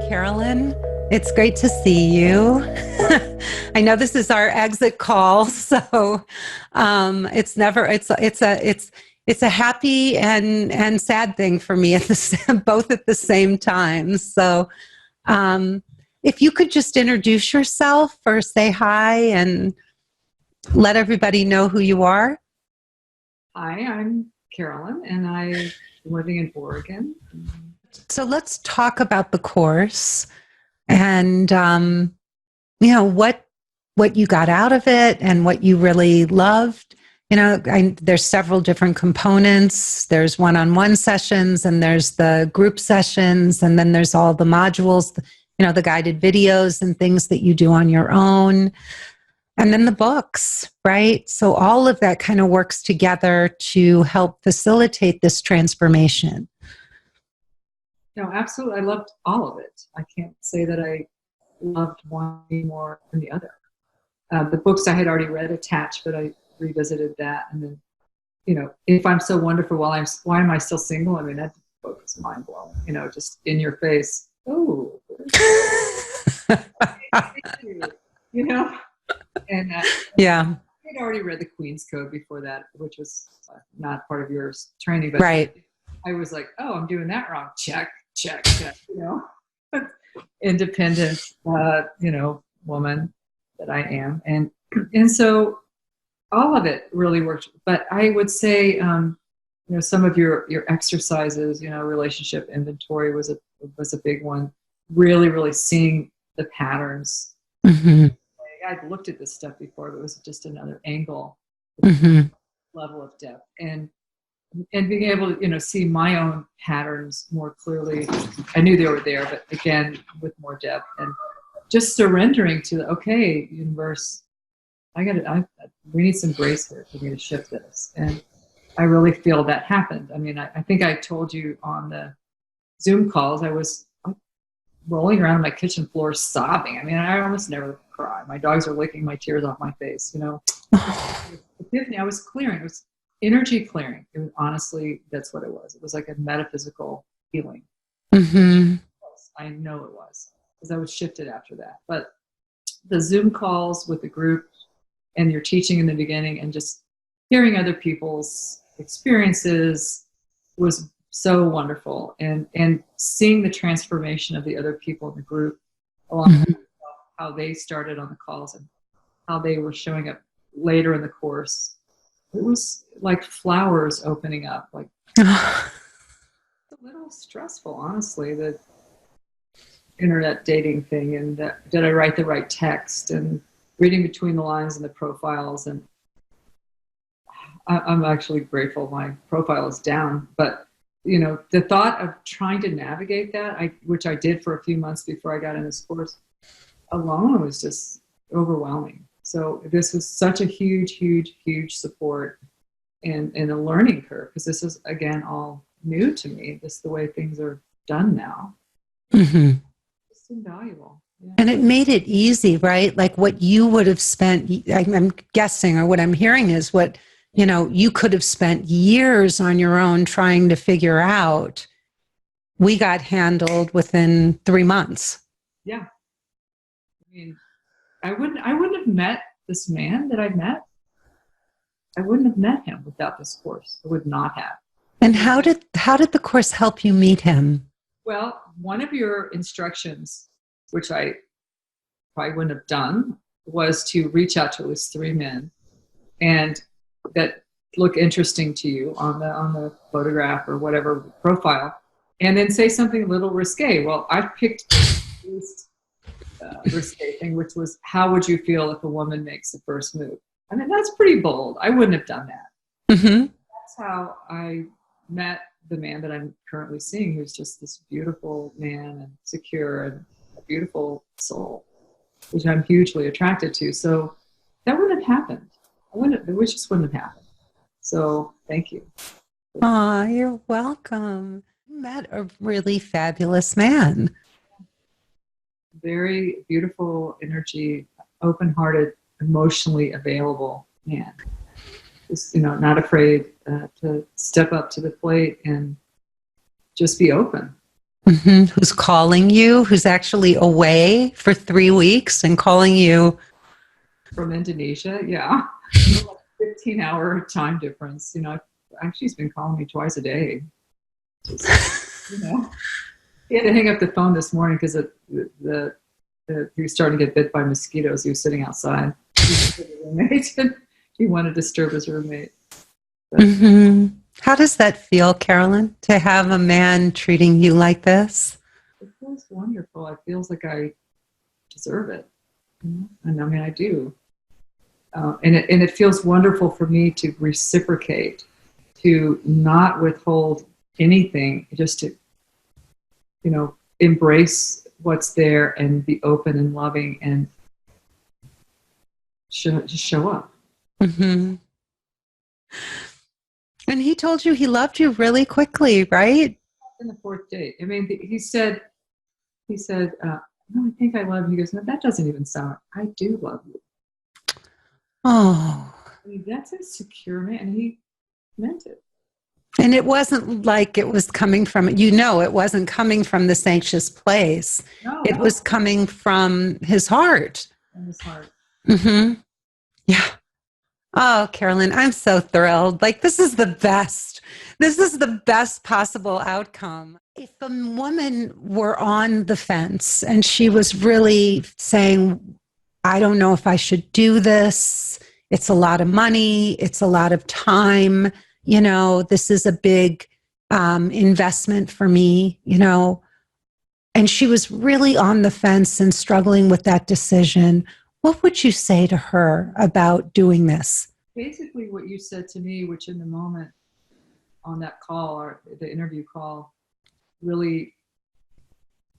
Carolyn, it's great to see you. I know this is our exit call, so it's a happy and sad thing for me both at the same time. So, if you could just introduce yourself or say hi and let everybody know who you are. Hi, I'm Carolyn, and I'm living in Oregon. So let's talk about the course and what you got out of it and what you really loved. There's several different components. There's one-on-one sessions, and there's the group sessions, and then there's all the modules, the guided videos and things that you do on your own. And then the books, right? So all of that kind of works together to help facilitate this transformation. No, absolutely. I loved all of it. I can't say that I loved one more than the other. The books I had already read attached, but I revisited that. And then, If I'm So Wonderful, why am I still single? I mean, that book is mind blowing, just in your face. Oh, and yeah. I'd already read the Queen's Code before that, which was not part of your training, but right. I was like, oh, I'm doing that wrong. Check. Independent, woman that I am. And so all of it really worked. But I would say, some of your exercises, relationship inventory was a big one. Really, really seeing the patterns. Mm-hmm. I'd looked at this stuff before, but it was just another angle, level of depth. And being able to, see my own patterns more clearly. I knew they were there, but again, with more depth and just surrendering to, okay, universe, we need some grace here for me to shift this. And I really feel that happened. I mean, I think I told you on the Zoom calls, I was rolling around on my kitchen floor sobbing. I mean, I almost never cry. My dogs are licking my tears off my face, Epiphany, I was clearing. It was energy clearing. It was, honestly, that's what it was. It was like a metaphysical healing. Mm-hmm. I know it was, because I was shifted after that. But the Zoom calls with the group and your teaching in the beginning and just hearing other people's experiences was so wonderful. And seeing the transformation of the other people in the group, along with how they started on the calls and how they were showing up later in the course. It was like flowers opening up. Like it's a little stressful, honestly, the internet dating thing, and did I write the right text, and reading between the lines and the profiles. And I'm actually grateful my profile is down, but the thought of trying to navigate that, which I did for a few months before I got in this course alone, was just overwhelming. So this was such a huge, huge, huge support and a learning curve, because this is, again, all new to me. This is the way things are done now. Mm-hmm. It's invaluable. Yeah. And it made it easy, right? Like what you would have spent, I'm guessing, or what I'm hearing is what, you could have spent years on your own trying to figure out. We got handled within 3 months. Yeah. I mean, I wouldn't have met this man that I met. I wouldn't have met him without this course. I would not have. And how did the course help you meet him? Well, one of your instructions, which I probably wouldn't have done, was to reach out to at least 3 men, and that look interesting to you on the photograph or whatever profile, and then say something a little risque. Well, I picked the least risque thing, which was, how would you feel if a woman makes the first move? I mean, that's pretty bold. I wouldn't have done that. Mm-hmm. That's how I met the man that I'm currently seeing, who's just this beautiful man and secure and a beautiful soul, which I'm hugely attracted to. So that wouldn't have happened. It just wouldn't have happened. So thank you. Aw, you're welcome. You met a really fabulous man. Very beautiful energy, open-hearted, emotionally available man. Just, not afraid to step up to the plate and just be open. Who's calling you, who's actually away for 3 weeks and calling you. From Indonesia. Yeah. 15-hour time difference. Actually, he's been calling me twice a day. Just, he had to hang up the phone this morning because he was starting to get bit by mosquitoes. He was sitting outside. He wanted to disturb his roommate. How does that feel, Carolyn, to have a man treating you like this? It feels wonderful. It feels like I deserve it. And I mean, I do. And it feels wonderful for me to reciprocate, to not withhold anything, just to, embrace what's there and be open and loving and just show up. And he told you he loved you really quickly, right? In the fourth date. I mean, he said, no, I think I love you. He goes, no, that doesn't even sound, I do love you. Oh. I mean, that's a secure man, and he meant it. And it wasn't like it was coming from, it wasn't coming from this anxious place. No, it was coming from his heart. From his heart. Yeah. Oh, Carolyn, I'm so thrilled. Like, this is the best. This is the best possible outcome. If a woman were on the fence and she was really saying, I don't know if I should do this. It's a lot of money. It's a lot of time. This is a big investment for me, and she was really on the fence and struggling with that decision. What would you say to her about doing this? Basically what you said to me, which in the moment on that call or the interview call really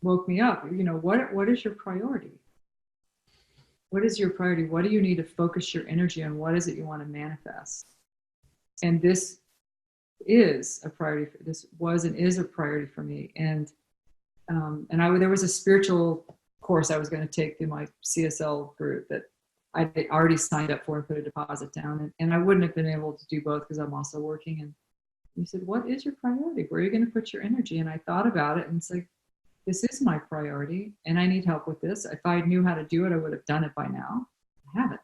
woke me up. What is your priority? What is your priority? What do you need to focus your energy on? What is it you want to manifest? And this is a priority. This was and is a priority for me. And there was a spiritual course I was going to take through my CSL group that I already signed up for and put a deposit down. And I wouldn't have been able to do both because I'm also working. And he said, what is your priority? Where are you going to put your energy? And I thought about it and it's like, this is my priority and I need help with this. If I knew how to do it, I would have done it by now. I haven't.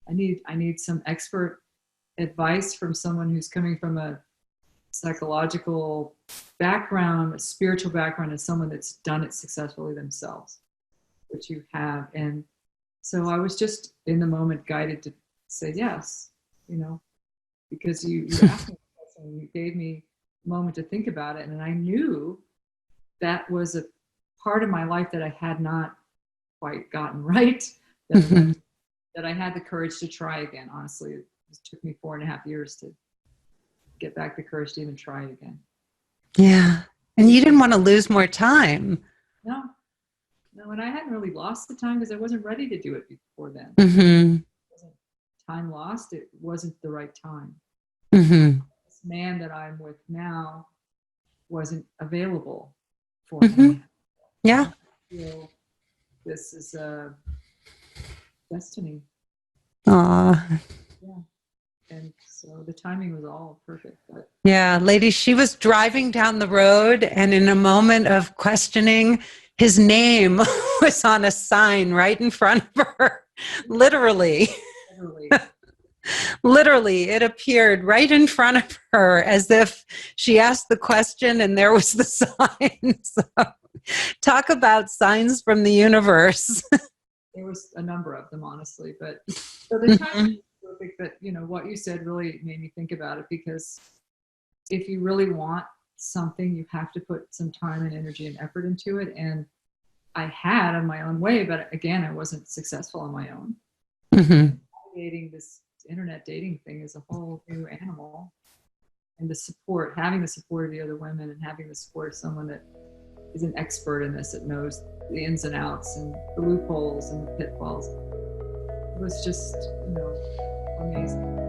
I need some expert advice from someone who's coming from a psychological background, a spiritual background, and someone that's done it successfully themselves, which you have. And so I was just in the moment guided to say yes, because you asked me a question, you gave me a moment to think about it. And I knew that was a part of my life that I had not quite gotten right, that I had the courage to try again. Honestly, it took me 4.5 years to get back the courage to even try it again. Yeah. And you didn't want to lose more time. No, and I hadn't really lost the time because I wasn't ready to do it before then. It wasn't time lost. It wasn't the right time. This man that I'm with now wasn't available for me. Yeah. This is a destiny. Aw. Yeah. And so the timing was all perfect. But yeah, ladies, she was driving down the road and in a moment of questioning, his name was on a sign right in front of her. Literally. Literally, it appeared right in front of her as if she asked the question and there was the sign. So, talk about signs from the universe. There was a number of them, honestly. But so the timing was perfect. But what you said really made me think about it, because if you really want something, you have to put some time and energy and effort into it. And I had on my own way, but again, I wasn't successful on my own. Navigating this internet dating thing is a whole new animal. And having the support of the other women and having the support of someone that is an expert in this, that knows the ins and outs and the loopholes and the pitfalls, it was just, amazing.